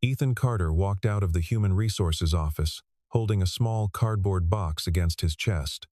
Ethan Carter walked out of the Human Resources office, holding a small cardboard box against his chest.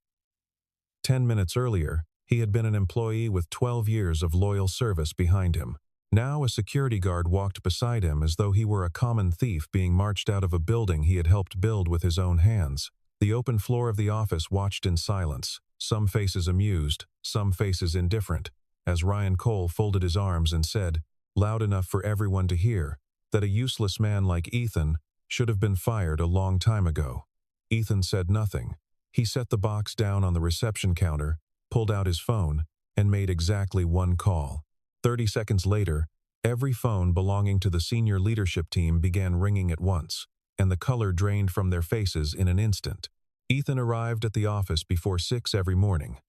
10 minutes earlier, he had been an employee with 12 years of loyal service behind him. Now a security guard walked beside him as though he were a common thief being marched out of a building he had helped build with his own hands. The open floor of the office watched in silence, some faces amused, some faces indifferent, as Ryan Cole folded his arms and said, loud enough for everyone to hear, that a useless man like Ethan should have been fired a long time ago. Ethan said nothing. He set the box down on the reception counter, pulled out his phone, and made exactly one call. 30 seconds later, every phone belonging to the senior leadership team began ringing at once, and the color drained from their faces in an instant. Ethan arrived at the office before 6 every morning,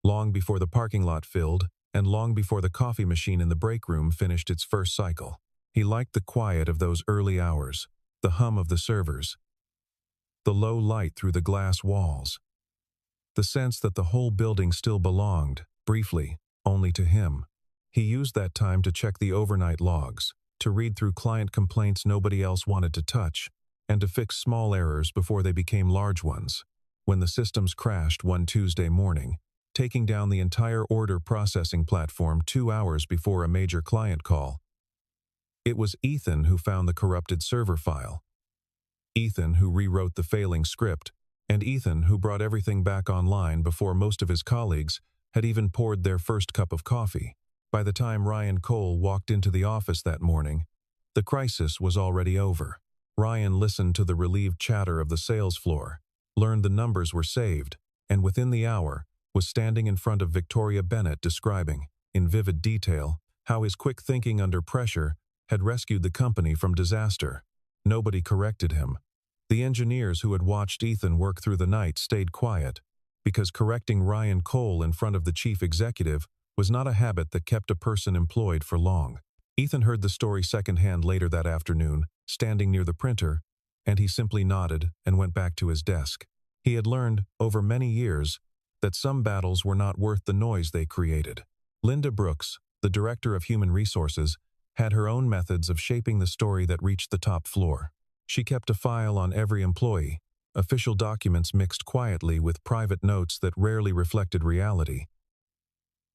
long before the parking lot filled, and long before the coffee machine in the break room finished its first cycle. He liked the quiet of those early hours, the hum of the servers, the low light through the glass walls, the sense that the whole building still belonged, briefly, only to him. He used that time to check the overnight logs, to read through client complaints nobody else wanted to touch, and to fix small errors before they became large ones. When the systems crashed one Tuesday morning, taking down the entire order processing platform 2 hours before a major client call, it was Ethan who found the corrupted server file. Ethan who rewrote the failing script, and Ethan who brought everything back online before most of his colleagues had even poured their first cup of coffee. By the time Ryan Cole walked into the office that morning, the crisis was already over. Ryan listened to the relieved chatter of the sales floor, learned the numbers were saved, and within the hour was standing in front of Victoria Bennett describing, in vivid detail, how his quick thinking under pressure had rescued the company from disaster. Nobody corrected him. The engineers who had watched Ethan work through the night stayed quiet, because correcting Ryan Cole in front of the chief executive was not a habit that kept a person employed for long. Ethan heard the story secondhand later that afternoon, standing near the printer, and he simply nodded and went back to his desk. He had learned, over many years, that some battles were not worth the noise they created. Linda Brooks, the director of human resources, had her own methods of shaping the story that reached the top floor. She kept a file on every employee, official documents mixed quietly with private notes that rarely reflected reality.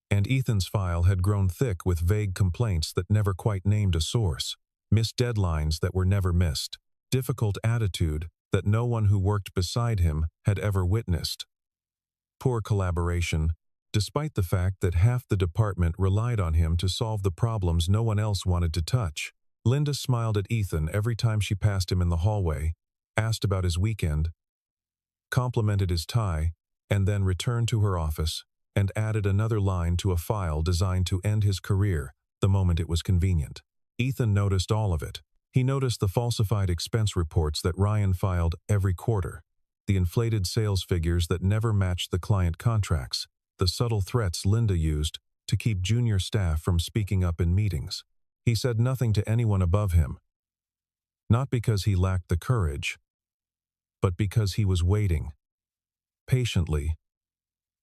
And Ethan's file had grown thick with vague complaints that never quite named a source, missed deadlines that were never missed, difficult attitude that no one who worked beside him had ever witnessed. Poor collaboration, despite the fact that half the department relied on him to solve the problems no one else wanted to touch. Linda smiled at Ethan every time she passed him in the hallway, asked about his weekend, complimented his tie, and then returned to her office and added another line to a file designed to end his career the moment it was convenient. Ethan noticed all of it. He noticed the falsified expense reports that Ryan filed every quarter, the inflated sales figures that never matched the client contracts, the subtle threats Linda used to keep junior staff from speaking up in meetings. He said nothing to anyone above him, not because he lacked the courage, but because he was waiting, patiently,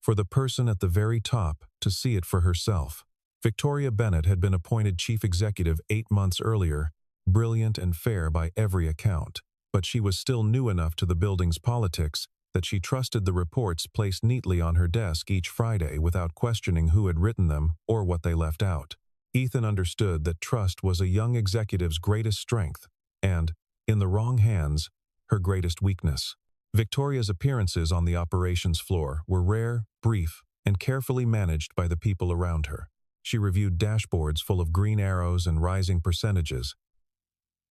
for the person at the very top to see it for herself. Victoria Bennett had been appointed chief executive 8 months earlier, brilliant and fair by every account, but she was still new enough to the building's politics that she trusted the reports placed neatly on her desk each Friday without questioning who had written them or what they left out. Ethan understood that trust was a young executive's greatest strength and, in the wrong hands, her greatest weakness. Victoria's appearances on the operations floor were rare, brief, and carefully managed by the people around her. She reviewed dashboards full of green arrows and rising percentages.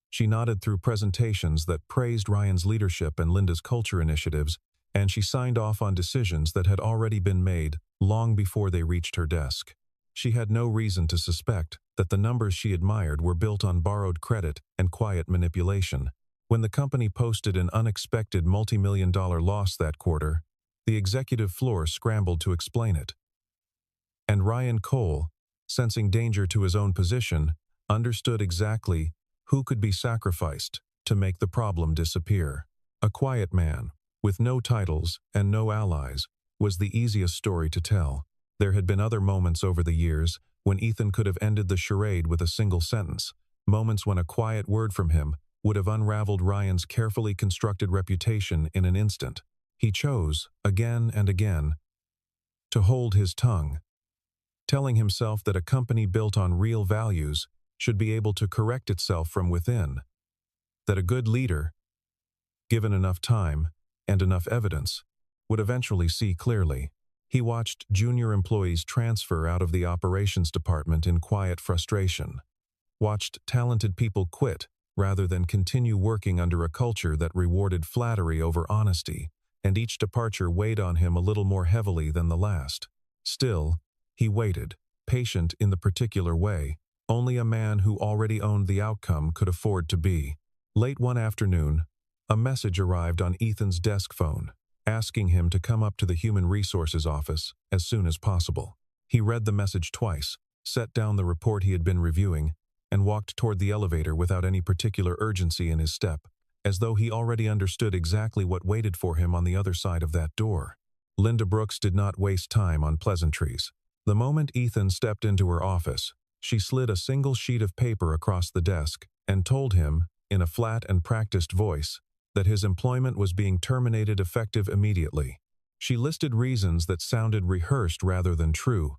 She nodded through presentations that praised Ryan's leadership and Linda's culture initiatives, and she signed off on decisions that had already been made long before they reached her desk. She had no reason to suspect that the numbers she admired were built on borrowed credit and quiet manipulation. When the company posted an unexpected multi-million-dollar loss that quarter, the executive floor scrambled to explain it. And Ryan Cole, sensing danger to his own position, understood exactly who could be sacrificed to make the problem disappear. A quiet man, with no titles and no allies, was the easiest story to tell. There had been other moments over the years when Ethan could have ended the charade with a single sentence, moments when a quiet word from him would have unraveled Ryan's carefully constructed reputation in an instant. He chose, again and again, to hold his tongue, telling himself that a company built on real values should be able to correct itself from within, that a good leader, given enough time and enough evidence, would eventually see clearly. He watched junior employees transfer out of the operations department in quiet frustration, watched talented people quit rather than continue working under a culture that rewarded flattery over honesty, and each departure weighed on him a little more heavily than the last. Still, he waited, patient in the particular way only a man who already owned the outcome could afford to be. Late one afternoon, a message arrived on Ethan's desk phone, asking him to come up to the Human Resources office as soon as possible. He read the message twice, set down the report he had been reviewing, and walked toward the elevator without any particular urgency in his step, as though he already understood exactly what waited for him on the other side of that door. Linda Brooks did not waste time on pleasantries. The moment Ethan stepped into her office, she slid a single sheet of paper across the desk and told him, in a flat and practiced voice, that his employment was being terminated effective immediately. She listed reasons that sounded rehearsed rather than true,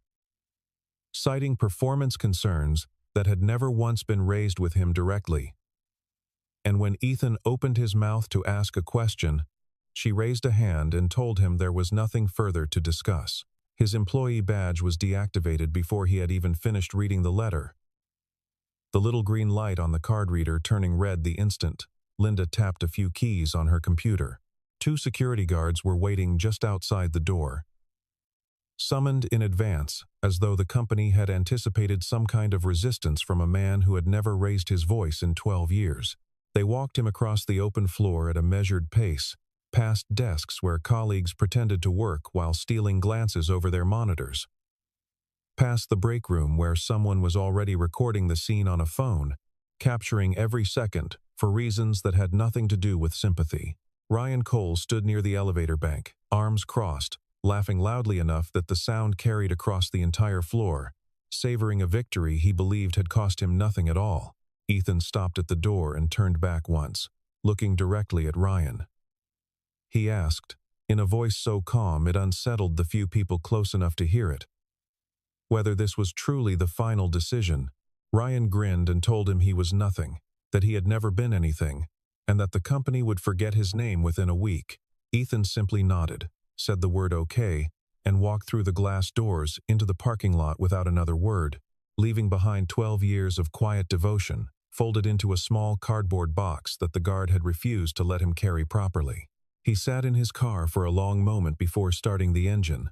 citing performance concerns that had never once been raised with him directly. And when Ethan opened his mouth to ask a question, she raised a hand and told him there was nothing further to discuss. His employee badge was deactivated before he had even finished reading the letter. The little green light on the card reader turning red the instant Linda tapped a few keys on her computer. 2 security guards were waiting just outside the door, summoned in advance, as though the company had anticipated some kind of resistance from a man who had never raised his voice in 12 years. They walked him across the open floor at a measured pace, past desks where colleagues pretended to work while stealing glances over their monitors, past the break room where someone was already recording the scene on a phone, capturing every second for reasons that had nothing to do with sympathy. Ryan Cole stood near the elevator bank, arms crossed, laughing loudly enough that the sound carried across the entire floor, savoring a victory he believed had cost him nothing at all. Ethan stopped at the door and turned back once, looking directly at Ryan. He asked, in a voice so calm it unsettled the few people close enough to hear it, whether this was truly the final decision. Ryan grinned and told him he was nothing, that he had never been anything, and that the company would forget his name within a week. Ethan simply nodded, said the word okay, and walked through the glass doors into the parking lot without another word, leaving behind 12 years of quiet devotion, folded into a small cardboard box that the guard had refused to let him carry properly. He sat in his car for a long moment before starting the engine,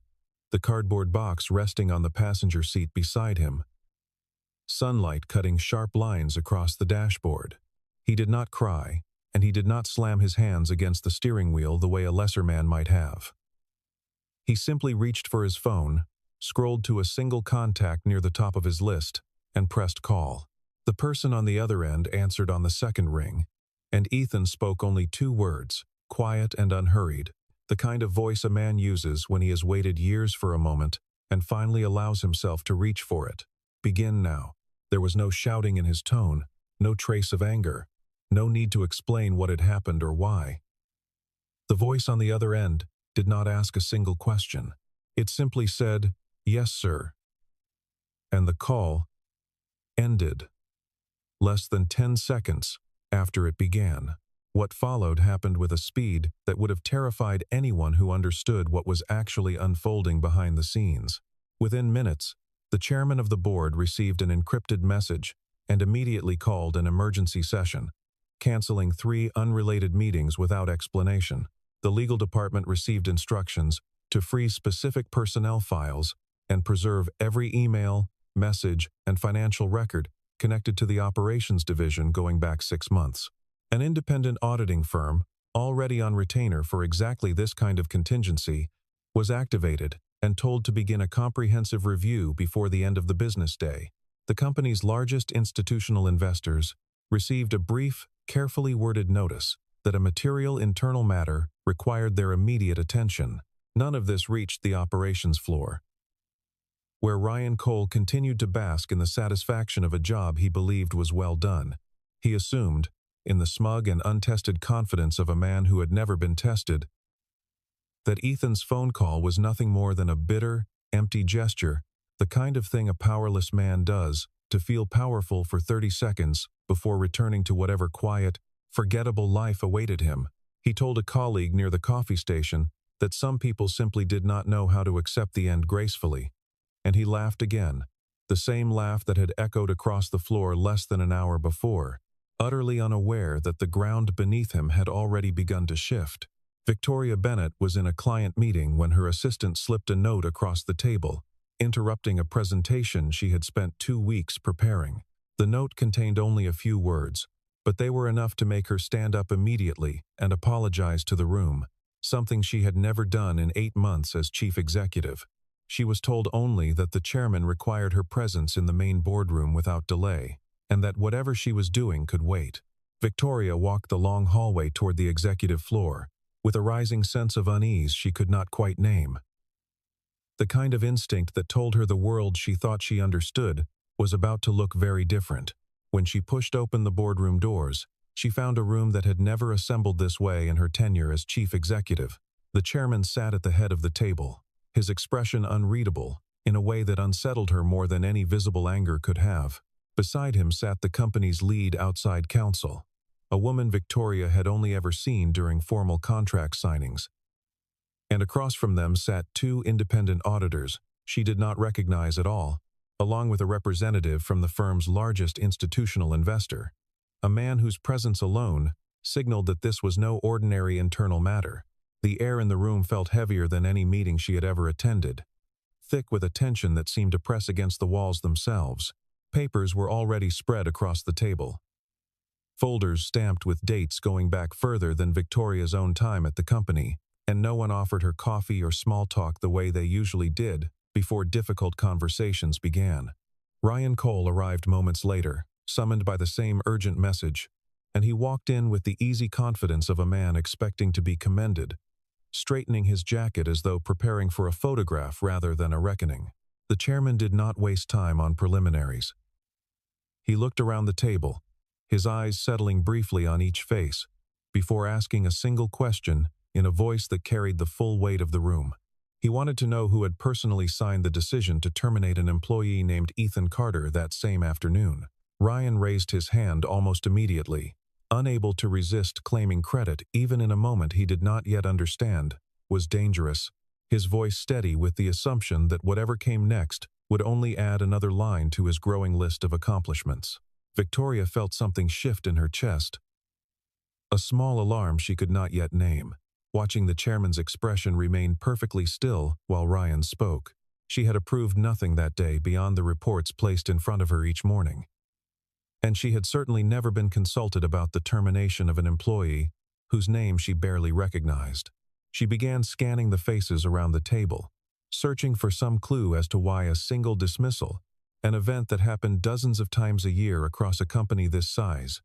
the cardboard box resting on the passenger seat beside him, sunlight cutting sharp lines across the dashboard. He did not cry, and he did not slam his hands against the steering wheel the way a lesser man might have. He simply reached for his phone, scrolled to a single contact near the top of his list, and pressed call. The person on the other end answered on the second ring, and Ethan spoke only 2 words, quiet and unhurried, the kind of voice a man uses when he has waited years for a moment and finally allows himself to reach for it. Begin now. There was no shouting in his tone, no trace of anger, no need to explain what had happened or why. The voice on the other end did not ask a single question. It simply said, "Yes, sir." And the call ended less than 10 seconds after it began. What followed happened with a speed that would have terrified anyone who understood what was actually unfolding behind the scenes. Within minutes, the chairman of the board received an encrypted message and immediately called an emergency session, canceling 3 unrelated meetings without explanation. The legal department received instructions to freeze specific personnel files and preserve every email, message, and financial record connected to the operations division going back 6 months. An independent auditing firm, already on retainer for exactly this kind of contingency, was activated and told to begin a comprehensive review before the end of the business day. The company's largest institutional investors received a brief, carefully worded notice that a material internal matter required their immediate attention. None of this reached the operations floor, where Ryan Cole continued to bask in the satisfaction of a job he believed was well done. He assumed in the smug and untested confidence of a man who had never been tested, that Ethan's phone call was nothing more than a bitter, empty gesture, the kind of thing a powerless man does to feel powerful for 30 seconds before returning to whatever quiet, forgettable life awaited him. He told a colleague near the coffee station that some people simply did not know how to accept the end gracefully. And he laughed again, the same laugh that had echoed across the floor less than an hour before, utterly unaware that the ground beneath him had already begun to shift. Victoria Bennett was in a client meeting when her assistant slipped a note across the table, interrupting a presentation she had spent 2 weeks preparing. The note contained only a few words, but they were enough to make her stand up immediately and apologize to the room, something she had never done in 8 months as chief executive. She was told only that the chairman required her presence in the main boardroom without delay, and that whatever she was doing could wait. Victoria walked the long hallway toward the executive floor, with a rising sense of unease she could not quite name. The kind of instinct that told her the world she thought she understood was about to look very different. When she pushed open the boardroom doors, she found a room that had never assembled this way in her tenure as chief executive. The chairman sat at the head of the table, his expression unreadable, in a way that unsettled her more than any visible anger could have. Beside him sat the company's lead outside counsel, a woman Victoria had only ever seen during formal contract signings. And across from them sat 2 independent auditors she did not recognize at all, along with a representative from the firm's largest institutional investor, a man whose presence alone signaled that this was no ordinary internal matter. The air in the room felt heavier than any meeting she had ever attended, thick with a tension that seemed to press against the walls themselves. Papers were already spread across the table, folders stamped with dates going back further than Victoria's own time at the company, and no one offered her coffee or small talk the way they usually did before difficult conversations began. Ryan Cole arrived moments later, summoned by the same urgent message, and he walked in with the easy confidence of a man expecting to be commended, straightening his jacket as though preparing for a photograph rather than a reckoning. The chairman did not waste time on preliminaries. He looked around the table, his eyes settling briefly on each face, before asking a single question in a voice that carried the full weight of the room. He wanted to know who had personally signed the decision to terminate an employee named Ethan Carter that same afternoon. Ryan raised his hand almost immediately, unable to resist claiming credit even in a moment he did not yet understand was dangerous, his voice steady with the assumption that whatever came next would only add another line to his growing list of accomplishments. Victoria felt something shift in her chest, a small alarm she could not yet name. Watching the chairman's expression remain perfectly still while Ryan spoke, she had approved nothing that day beyond the reports placed in front of her each morning. And she had certainly never been consulted about the termination of an employee whose name she barely recognized. She began scanning the faces around the table, searching for some clue as to why a single dismissal, an event that happened dozens of times a year across a company this size,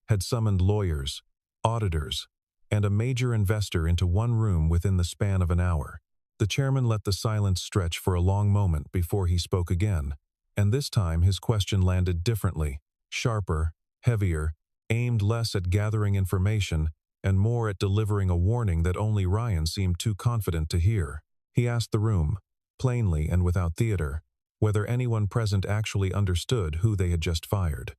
had summoned lawyers, auditors, and a major investor into one room within the span of an hour. The chairman let the silence stretch for a long moment before he spoke again, and this time his question landed differently, sharper, heavier, aimed less at gathering information and more at delivering a warning that only Ryan seemed too confident to hear. He asked the room, plainly and without theater, whether anyone present actually understood who they had just fired.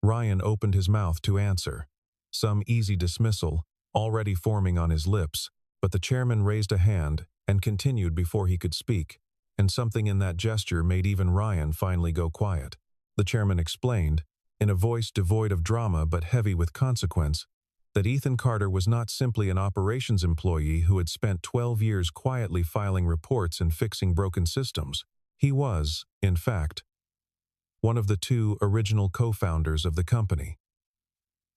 Ryan opened his mouth to answer, some easy dismissal already forming on his lips, but the chairman raised a hand and continued before he could speak, and something in that gesture made even Ryan finally go quiet. The chairman explained, in a voice devoid of drama but heavy with consequence, that Ethan Carter was not simply an operations employee who had spent 12 years quietly filing reports and fixing broken systems. He was, in fact, one of the 2 original co-founders of the company.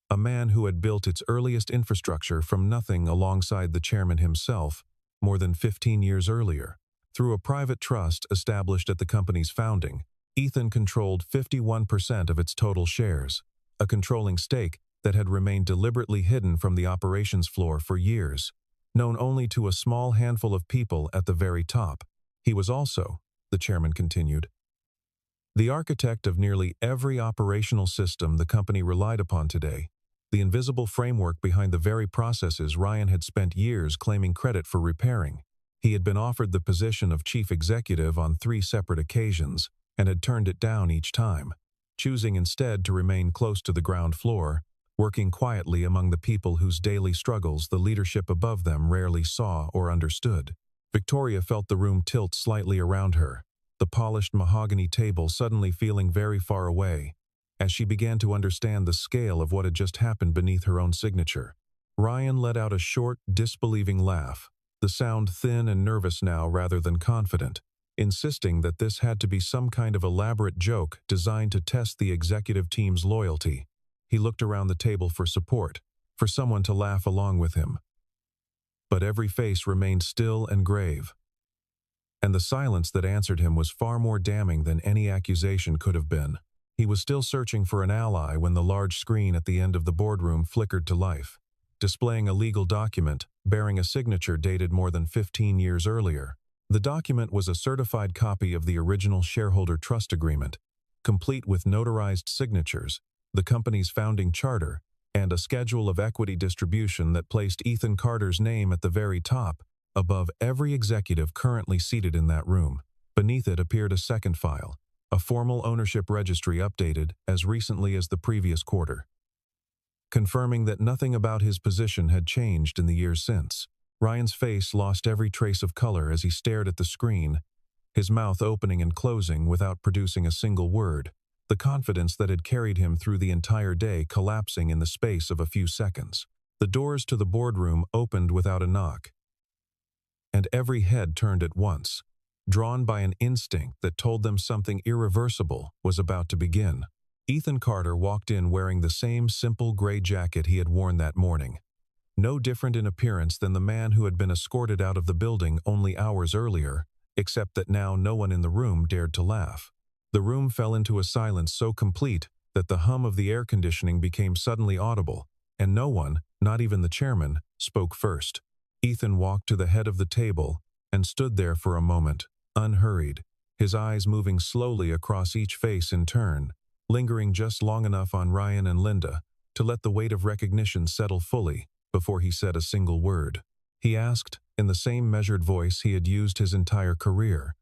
A man who had built its earliest infrastructure from nothing alongside the chairman himself more than 15 years earlier. Through a private trust established at the company's founding, Ethan controlled 51% of its total shares, a controlling stake that had remained deliberately hidden from the operations floor for years, known only to a small handful of people at the very top. He was also, the chairman continued, The architect of nearly every operational system the company relied upon today, the invisible framework behind the very processes Ryan had spent years claiming credit for repairing. He had been offered the position of chief executive on 3 separate occasions and had turned it down each time, choosing instead to remain close to the ground floor, working quietly among the people whose daily struggles the leadership above them rarely saw or understood. Victoria felt the room tilt slightly around her, the polished mahogany table suddenly feeling very far away, as she began to understand the scale of what had just happened beneath her own signature. Ryan let out a short, disbelieving laugh, the sound thin and nervous now rather than confident, insisting that this had to be some kind of elaborate joke designed to test the executive team's loyalty. He looked around the table for support, for someone to laugh along with him. But every face remained still and grave, and the silence that answered him was far more damning than any accusation could have been. He was still searching for an ally when the large screen at the end of the boardroom flickered to life, displaying a legal document bearing a signature dated more than 15 years earlier. The document was a certified copy of the original shareholder trust agreement, complete with notarized signatures, the company's founding charter, and a schedule of equity distribution that placed Ethan Carter's name at the very top, above every executive currently seated in that room. Beneath it appeared a second file, a formal ownership registry updated as recently as the previous quarter, confirming that nothing about his position had changed in the years since. Ryan's face lost every trace of color as he stared at the screen, his mouth opening and closing without producing a single word, the confidence that had carried him through the entire day collapsing in the space of a few seconds. The doors to the boardroom opened without a knock, and every head turned at once, drawn by an instinct that told them something irreversible was about to begin. Ethan Carter walked in wearing the same simple gray jacket he had worn that morning, no different in appearance than the man who had been escorted out of the building only hours earlier, except that now no one in the room dared to laugh. The room fell into a silence so complete that the hum of the air conditioning became suddenly audible, and no one, not even the chairman, spoke first. Ethan walked to the head of the table and stood there for a moment, unhurried, his eyes moving slowly across each face in turn, lingering just long enough on Ryan and Linda to let the weight of recognition settle fully before he said a single word. He asked, in the same measured voice he had used his entire career,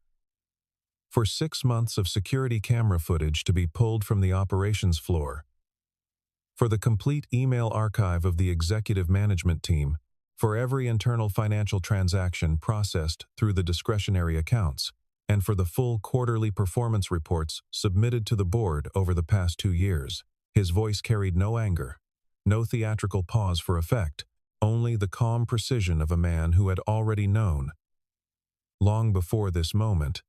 for 6 months of security camera footage to be pulled from the operations floor, for the complete email archive of the executive management team, for every internal financial transaction processed through the discretionary accounts, and for the full quarterly performance reports submitted to the board over the past 2 years. His voice carried no anger, no theatrical pause for effect, only the calm precision of a man who had already known, long before this moment,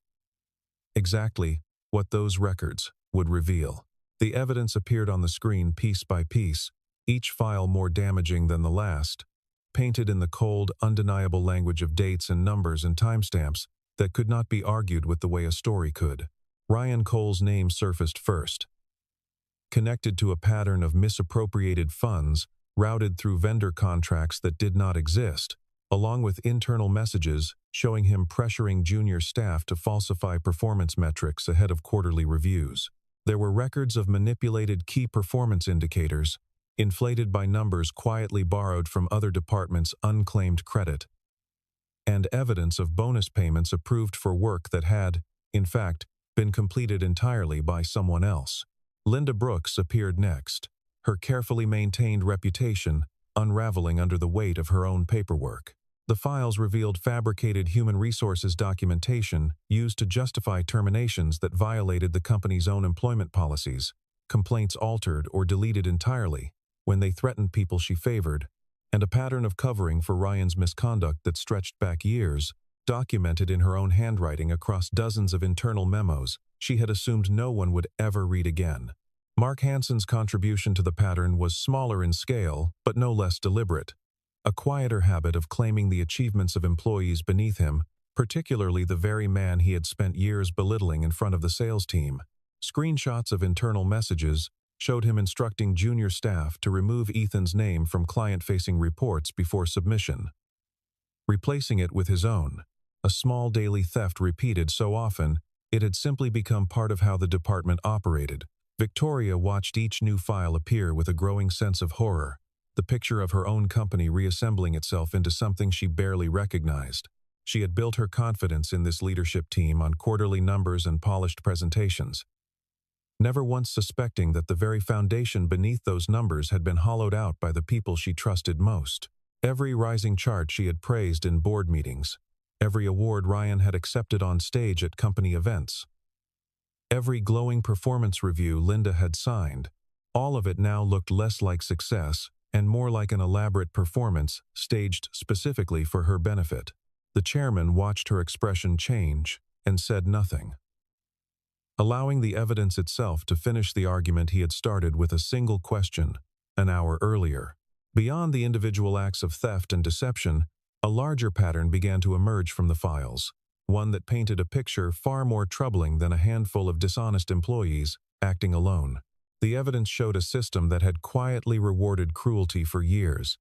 exactly what those records would reveal. The evidence appeared on the screen piece by piece, each file more damaging than the last, painted in the cold, undeniable language of dates and numbers and timestamps that could not be argued with the way a story could. Ryan Cole's name surfaced first, connected to a pattern of misappropriated funds routed through vendor contracts that did not exist, along with internal messages showing him pressuring junior staff to falsify performance metrics ahead of quarterly reviews. There were records of manipulated key performance indicators, inflated by numbers quietly borrowed from other departments' unclaimed credit, and evidence of bonus payments approved for work that had, in fact, been completed entirely by someone else. Linda Brooks appeared next, her carefully maintained reputation unraveling under the weight of her own paperwork. The files revealed fabricated human resources documentation used to justify terminations that violated the company's own employment policies, complaints altered or deleted entirely when they threatened people she favored, and a pattern of covering for Ryan's misconduct that stretched back years, documented in her own handwriting across dozens of internal memos she had assumed no one would ever read again. Mark Hansen's contribution to the pattern was smaller in scale, but no less deliberate. A quieter habit of claiming the achievements of employees beneath him, particularly the very man he had spent years belittling in front of the sales team. Screenshots of internal messages showed him instructing junior staff to remove Ethan's name from client-facing reports before submission, replacing it with his own, a small daily theft repeated so often It had simply become part of how the department operated. Victoria watched each new file appear with a growing sense of horror, the picture of her own company reassembling itself into something she barely recognized. She had built her confidence in this leadership team on quarterly numbers and polished presentations, never once suspecting that the very foundation beneath those numbers had been hollowed out by the people she trusted most. Every rising chart she had praised in board meetings, every award Ryan had accepted on stage at company events, every glowing performance review Linda had signed, all of it now looked less like success and more like an elaborate performance staged specifically for her benefit. The chairman watched her expression change and said nothing, allowing the evidence itself to finish the argument he had started with a single question an hour earlier. Beyond the individual acts of theft and deception, a larger pattern began to emerge from the files, one that painted a picture far more troubling than a handful of dishonest employees acting alone. The evidence showed a system that had quietly rewarded cruelty for years.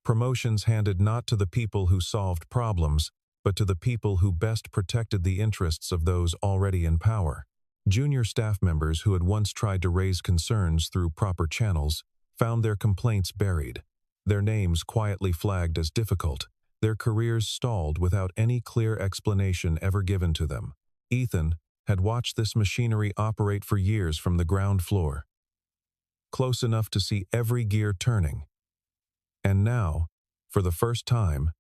Promotions handed not to the people who solved problems, but to the people who best protected the interests of those already in power. Junior staff members who had once tried to raise concerns through proper channels found their complaints buried, their names quietly flagged as difficult, their careers stalled without any clear explanation ever given to them. Ethan had watched this machinery operate for years from the ground floor, close enough to see every gear turning. And now, for the first time,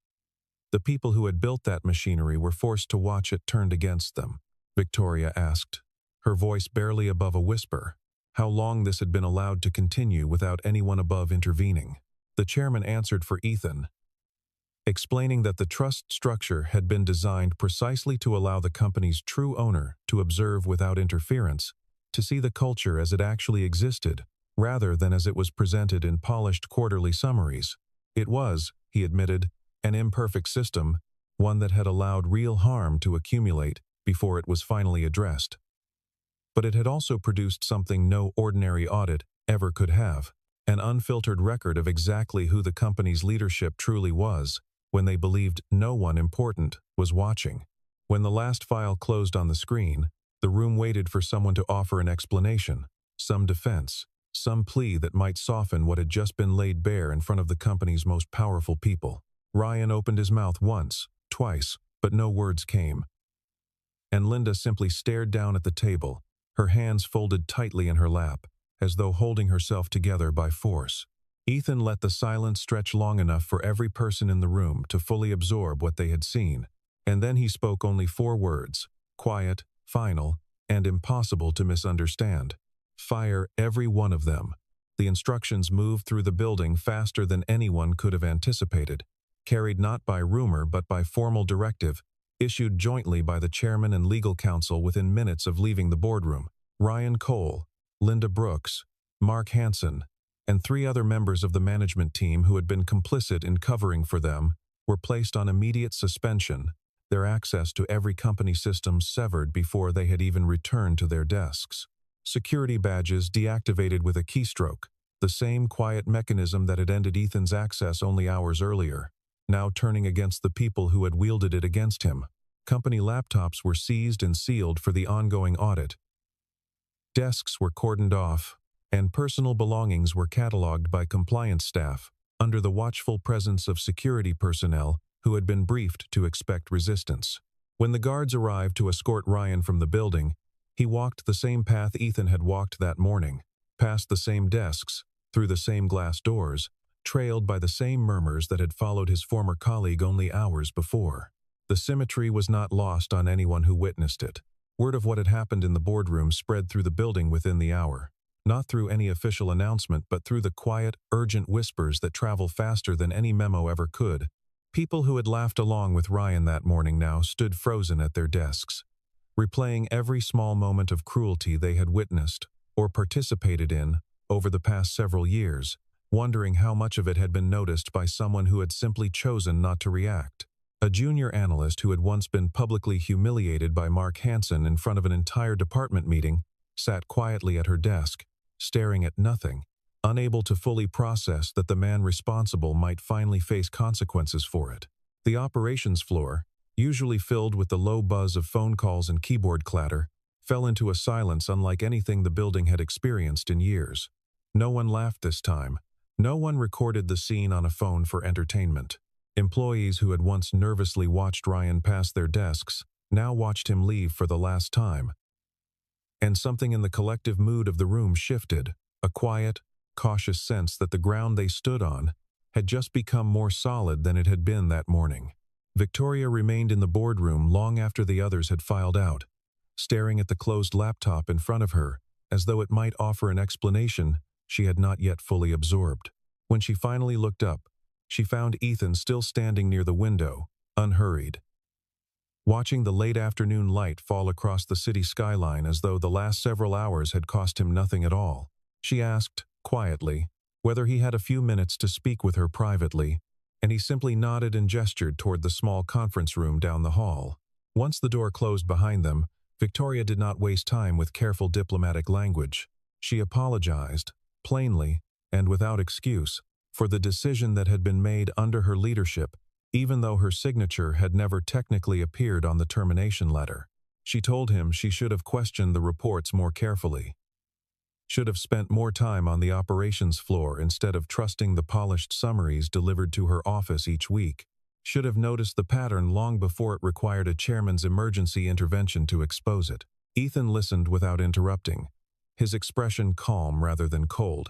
the people who had built that machinery were forced to watch it turned against them. Victoria asked, her voice barely above a whisper, how long this had been allowed to continue without anyone above intervening. The chairman answered for Ethan, explaining that the trust structure had been designed precisely to allow the company's true owner to observe without interference, to see the culture as it actually existed, rather than as it was presented in polished quarterly summaries. It was, he admitted, an imperfect system, one that had allowed real harm to accumulate before it was finally addressed. But it had also produced something no ordinary audit ever could have, an unfiltered record of exactly who the company's leadership truly was, when they believed no one important was watching. When the last file closed on the screen, the room waited for someone to offer an explanation, some defense, some plea that might soften what had just been laid bare in front of the company's most powerful people. Ryan opened his mouth once, twice, but no words came. And Linda simply stared down at the table, her hands folded tightly in her lap, as though holding herself together by force. Ethan let the silence stretch long enough for every person in the room to fully absorb what they had seen, and then he spoke only 4 words, quiet, final, and impossible to misunderstand. Fire every one of them. The instructions moved through the building faster than anyone could have anticipated, carried not by rumor but by formal directive, issued jointly by the chairman and legal counsel within minutes of leaving the boardroom. Ryan Cole, Linda Brooks, Mark Hansen, and 3 other members of the management team who had been complicit in covering for them were placed on immediate suspension, their access to every company system severed before they had even returned to their desks. Security badges deactivated with a keystroke, the same quiet mechanism that had ended Ethan's access only hours earlier, now turning against the people who had wielded it against him. Company laptops were seized and sealed for the ongoing audit. Desks were cordoned off, and personal belongings were cataloged by compliance staff under the watchful presence of security personnel who had been briefed to expect resistance. When the guards arrived to escort Ryan from the building, he walked the same path Ethan had walked that morning, past the same desks, through the same glass doors, trailed by the same murmurs that had followed his former colleague only hours before. The symmetry was not lost on anyone who witnessed it. Word of what had happened in the boardroom spread through the building within the hour, not through any official announcement but through the quiet, urgent whispers that travel faster than any memo ever could. People who had laughed along with Ryan that morning now stood frozen at their desks, replaying every small moment of cruelty they had witnessed or participated in over the past several years, wondering how much of it had been noticed by someone who had simply chosen not to react. A junior analyst who had once been publicly humiliated by Mark Hansen in front of an entire department meeting sat quietly at her desk, staring at nothing, unable to fully process that the man responsible might finally face consequences for it. The operations floor, usually filled with the low buzz of phone calls and keyboard clatter, fell into a silence unlike anything the building had experienced in years. No one laughed this time. No one recorded the scene on a phone for entertainment. Employees who had once nervously watched Ryan pass their desks now watched him leave for the last time. And something in the collective mood of the room shifted, a quiet, cautious sense that the ground they stood on had just become more solid than it had been that morning. Victoria remained in the boardroom long after the others had filed out, staring at the closed laptop in front of her, as though it might offer an explanation she had not yet fully absorbed. When she finally looked up, she found Ethan still standing near the window, unhurried, watching the late afternoon light fall across the city skyline as though the last several hours had cost him nothing at all. She asked, quietly, whether he had a few minutes to speak with her privately, and he simply nodded and gestured toward the small conference room down the hall. Once the door closed behind them, Victoria did not waste time with careful diplomatic language. She apologized, plainly, and without excuse, for the decision that had been made under her leadership, even though her signature had never technically appeared on the termination letter. She told him she should have questioned the reports more carefully, should have spent more time on the operations floor instead of trusting the polished summaries delivered to her office each week, should have noticed the pattern long before it required a chairman's emergency intervention to expose it. Ethan listened without interrupting, his expression calm rather than cold,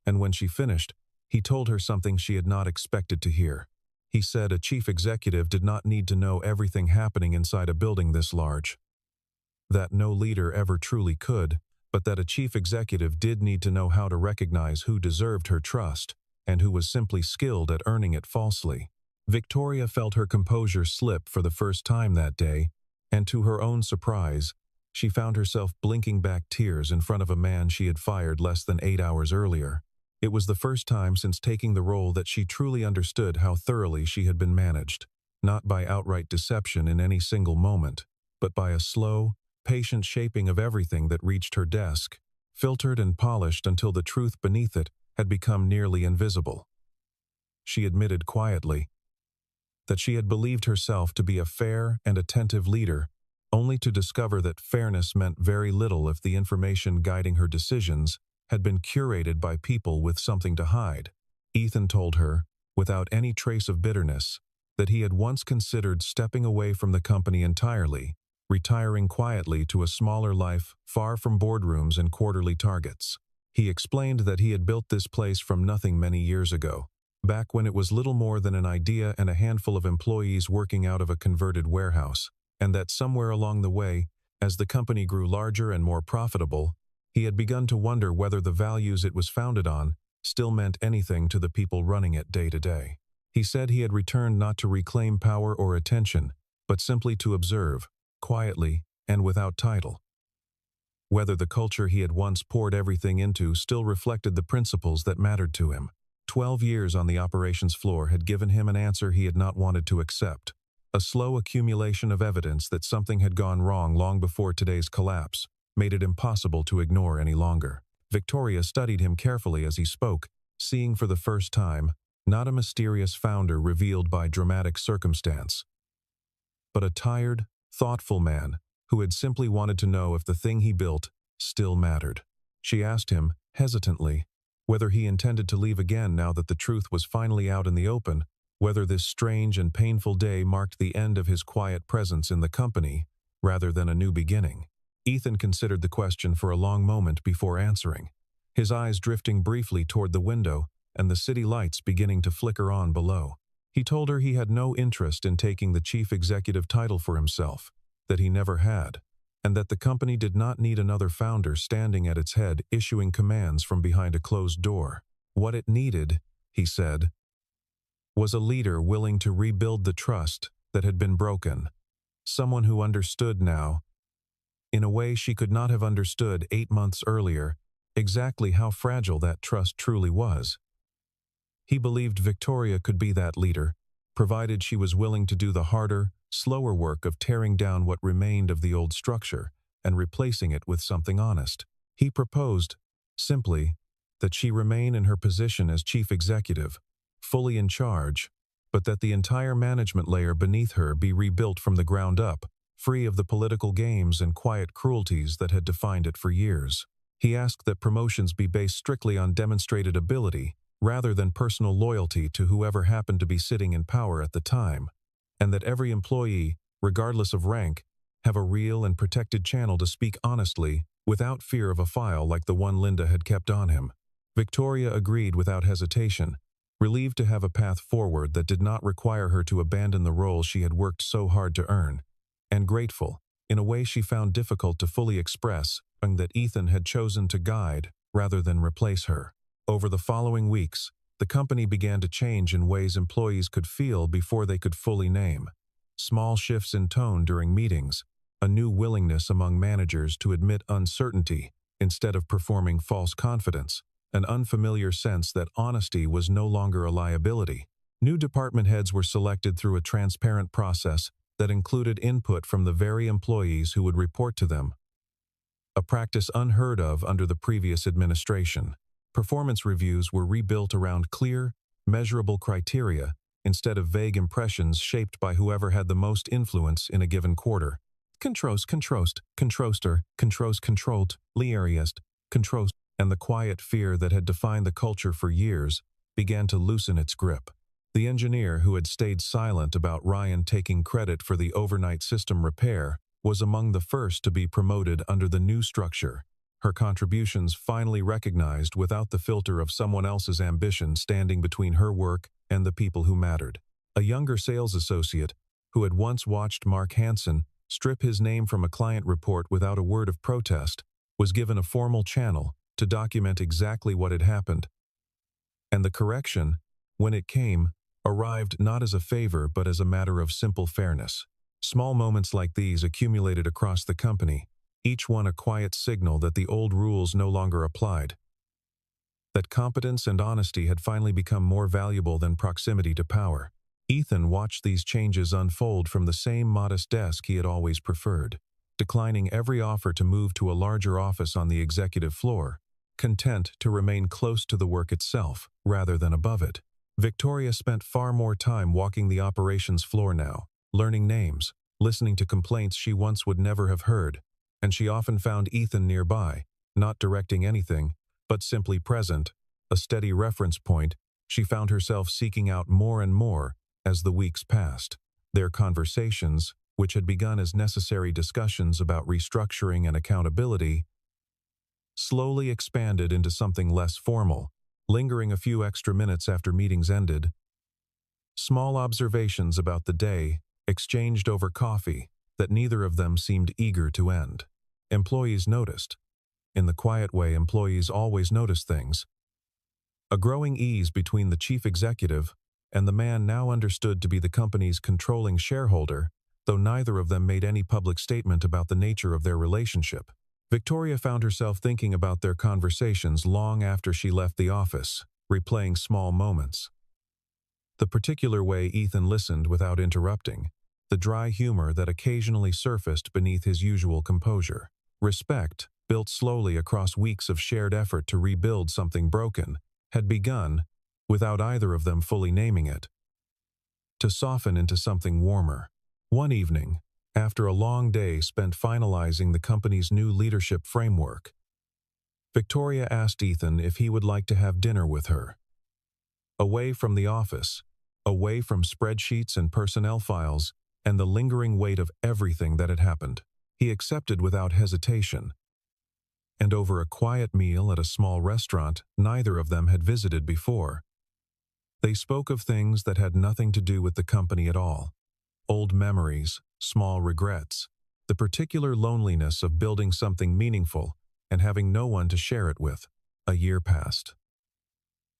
and when she finished, he told her something she had not expected to hear. He said a chief executive did not need to know everything happening inside a building this large, that no leader ever truly could, but that a chief executive did need to know how to recognize who deserved her trust and who was simply skilled at earning it falsely. Victoria felt her composure slip for the first time that day, and to her own surprise, she found herself blinking back tears in front of a man she had fired less than 8 hours earlier. It was the first time since taking the role that she truly understood how thoroughly she had been managed, not by outright deception in any single moment, but by a slow, patient shaping of everything that reached her desk, filtered and polished until the truth beneath it had become nearly invisible. She admitted quietly that she had believed herself to be a fair and attentive leader, only to discover that fairness meant very little if the information guiding her decisions had been curated by people with something to hide. Ethan told her, without any trace of bitterness, that he had once considered stepping away from the company entirely, retiring quietly to a smaller life far from boardrooms and quarterly targets. He explained that he had built this place from nothing many years ago, back when it was little more than an idea and a handful of employees working out of a converted warehouse, and that somewhere along the way, as the company grew larger and more profitable, he had begun to wonder whether the values it was founded on still meant anything to the people running it day to day. He said he had returned not to reclaim power or attention, but simply to observe, quietly and without title, whether the culture he had once poured everything into still reflected the principles that mattered to him. 12 years on the operations floor had given him an answer he had not wanted to accept, a slow accumulation of evidence that something had gone wrong long before today's collapse made it impossible to ignore any longer. Victoria studied him carefully as he spoke, seeing for the first time not a mysterious founder revealed by dramatic circumstance, but a tired, thoughtful man who had simply wanted to know if the thing he built still mattered. She asked him, hesitantly, whether he intended to leave again now that the truth was finally out in the open, whether this strange and painful day marked the end of his quiet presence in the company rather than a new beginning. Ethan considered the question for a long moment before answering, his eyes drifting briefly toward the window and the city lights beginning to flicker on below. He told her he had no interest in taking the chief executive title for himself, that he never had, and that the company did not need another founder standing at its head issuing commands from behind a closed door. What it needed, he said, was a leader willing to rebuild the trust that had been broken, someone who understood now, in a way she could not have understood 8 months earlier, exactly how fragile that trust truly was. He believed Victoria could be that leader, provided she was willing to do the harder, slower work of tearing down what remained of the old structure and replacing it with something honest. He proposed, simply, that she remain in her position as chief executive, fully in charge, but that the entire management layer beneath her be rebuilt from the ground up, free of the political games and quiet cruelties that had defined it for years. He asked that promotions be based strictly on demonstrated ability, rather than personal loyalty to whoever happened to be sitting in power at the time, and that every employee, regardless of rank, have a real and protected channel to speak honestly, without fear of a file like the one Linda had kept on him. Victoria agreed without hesitation, relieved to have a path forward that did not require her to abandon the role she had worked so hard to earn, and grateful, in a way she found difficult to fully express, that Ethan had chosen to guide rather than replace her. Over the following weeks, the company began to change in ways employees could feel before they could fully name. Small shifts in tone during meetings, a new willingness among managers to admit uncertainty instead of performing false confidence, an unfamiliar sense that honesty was no longer a liability. New department heads were selected through a transparent process that included input from the very employees who would report to them, a practice unheard of under the previous administration. Performance reviews were rebuilt around clear, measurable criteria instead of vague impressions shaped by whoever had the most influence in a given quarter. Controller, controlled, liariest, controls, and the quiet fear that had defined the culture for years began to loosen its grip. The engineer who had stayed silent about Ryan taking credit for the overnight system repair was among the first to be promoted under the new structure, her contributions finally recognized without the filter of someone else's ambition standing between her work and the people who mattered. A younger sales associate, who had once watched Mark Hansen strip his name from a client report without a word of protest, was given a formal channel to document exactly what had happened. And the correction, when it came, arrived not as a favor but as a matter of simple fairness. Small moments like these accumulated across the company, each one a quiet signal that the old rules no longer applied, that competence and honesty had finally become more valuable than proximity to power. Ethan watched these changes unfold from the same modest desk he had always preferred, declining every offer to move to a larger office on the executive floor, content to remain close to the work itself rather than above it. Victoria spent far more time walking the operations floor now, learning names, listening to complaints she once would never have heard, and she often found Ethan nearby, not directing anything, but simply present, a steady reference point. She found herself seeking out more and more as the weeks passed. Their conversations, which had begun as necessary discussions about restructuring and accountability, slowly expanded into something less formal, lingering a few extra minutes after meetings ended. Small observations about the day, exchanged over coffee, that neither of them seemed eager to end. Employees noticed. In the quiet way employees always notice things. A growing ease between the chief executive and the man now understood to be the company's controlling shareholder, though neither of them made any public statement about the nature of their relationship. Victoria found herself thinking about their conversations long after she left the office, replaying small moments. The particular way Ethan listened without interrupting, the dry humor that occasionally surfaced beneath his usual composure. Respect, built slowly across weeks of shared effort to rebuild something broken, had begun, without either of them fully naming it, to soften into something warmer. One evening, after a long day spent finalizing the company's new leadership framework, Victoria asked Ethan if he would like to have dinner with her. Away from the office, away from spreadsheets and personnel files, and the lingering weight of everything that had happened, he accepted without hesitation. And over a quiet meal at a small restaurant neither of them had visited before, they spoke of things that had nothing to do with the company at all. Old memories, small regrets, the particular loneliness of building something meaningful and having no one to share it with. A year passed,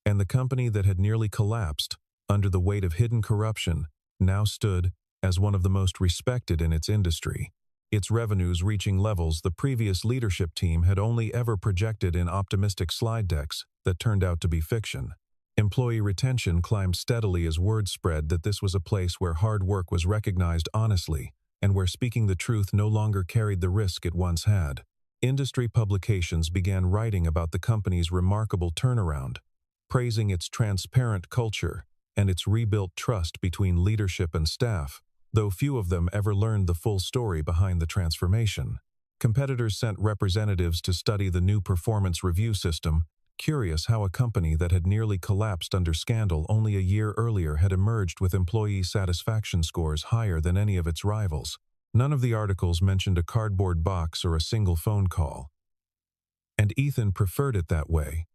and the company that had nearly collapsed under the weight of hidden corruption now stood as one of the most respected in its industry, its revenues reaching levels the previous leadership team had only ever projected in optimistic slide decks that turned out to be fiction. Employee retention climbed steadily as word spread that this was a place where hard work was recognized honestly and where speaking the truth no longer carried the risk it once had. Industry publications began writing about the company's remarkable turnaround, praising its transparent culture and its rebuilt trust between leadership and staff, though few of them ever learned the full story behind the transformation. Competitors sent representatives to study the new performance review system, curious how a company that had nearly collapsed under scandal only a year earlier had emerged with employee satisfaction scores higher than any of its rivals. None of the articles mentioned a cardboard box or a single phone call. And Ethan preferred it that way,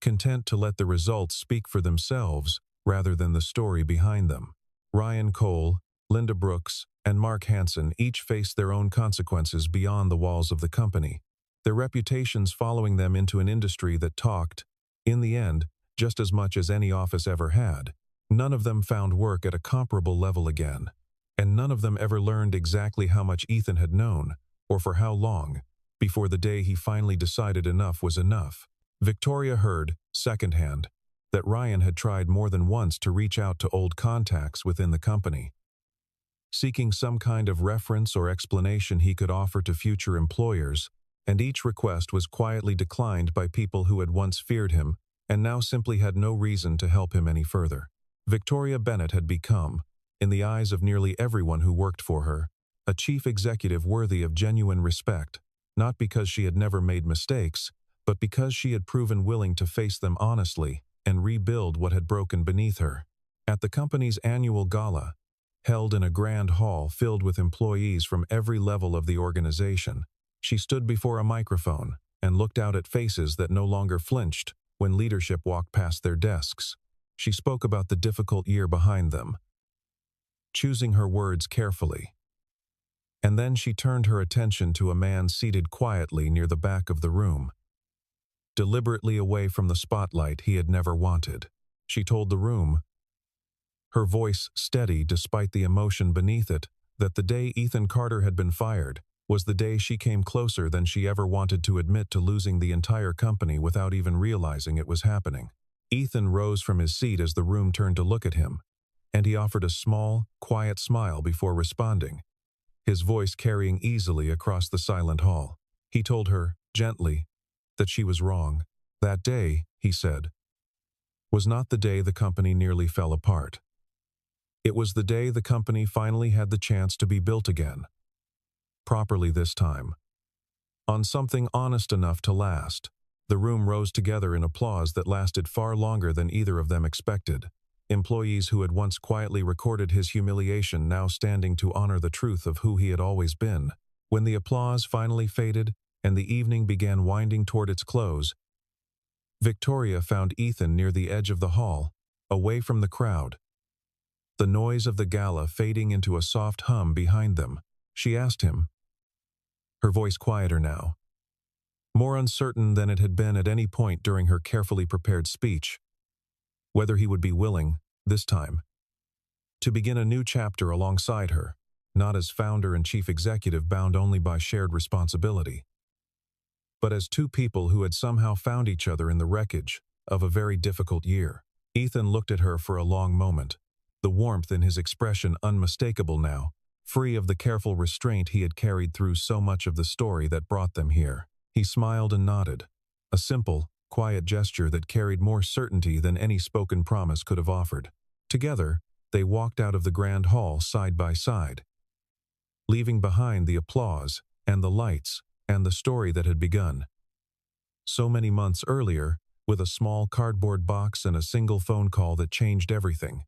content to let the results speak for themselves rather than the story behind them. Ryan Cole, Linda Brooks, and Mark Hansen each faced their own consequences beyond the walls of the company, their reputations following them into an industry that talked, in the end, just as much as any office ever had. None of them found work at a comparable level again, and none of them ever learned exactly how much Ethan had known, or for how long, before the day he finally decided enough was enough. Victoria heard, secondhand, that Ryan had tried more than once to reach out to old contacts within the company, seeking some kind of reference or explanation he could offer to future employers, and each request was quietly declined by people who had once feared him and now simply had no reason to help him any further. Victoria Bennett had become, in the eyes of nearly everyone who worked for her, a chief executive worthy of genuine respect, not because she had never made mistakes, but because she had proven willing to face them honestly and rebuild what had broken beneath her. At the company's annual gala, held in a grand hall filled with employees from every level of the organization, she stood before a microphone and looked out at faces that no longer flinched when leadership walked past their desks. She spoke about the difficult year behind them, choosing her words carefully. And then she turned her attention to a man seated quietly near the back of the room, deliberately away from the spotlight he had never wanted. She told the room, her voice steady despite the emotion beneath it, that the day Ethan Carter had been fired was the day she came closer than she ever wanted to admit to losing the entire company without even realizing it was happening. Ethan rose from his seat as the room turned to look at him, and he offered a small, quiet smile before responding, his voice carrying easily across the silent hall. He told her, gently, that she was wrong. That day, he said, was not the day the company nearly fell apart. It was the day the company finally had the chance to be built again. Properly this time. On something honest enough to last. The room rose together in applause that lasted far longer than either of them expected. Employees who had once quietly recorded his humiliation now standing to honor the truth of who he had always been. When the applause finally faded and the evening began winding toward its close, Victoria found Ethan near the edge of the hall, away from the crowd, the noise of the gala fading into a soft hum behind them. She asked him, her voice quieter now, more uncertain than it had been at any point during her carefully prepared speech, whether he would be willing, this time, to begin a new chapter alongside her, not as founder and chief executive bound only by shared responsibility, but as two people who had somehow found each other in the wreckage of a very difficult year. Ethan looked at her for a long moment, the warmth in his expression unmistakable now, free of the careful restraint he had carried through so much of the story that brought them here. He smiled and nodded, a simple, quiet gesture that carried more certainty than any spoken promise could have offered. Together, they walked out of the grand hall side by side, leaving behind the applause and the lights and the story that had begun so many months earlier with a small cardboard box and a single phone call that changed everything.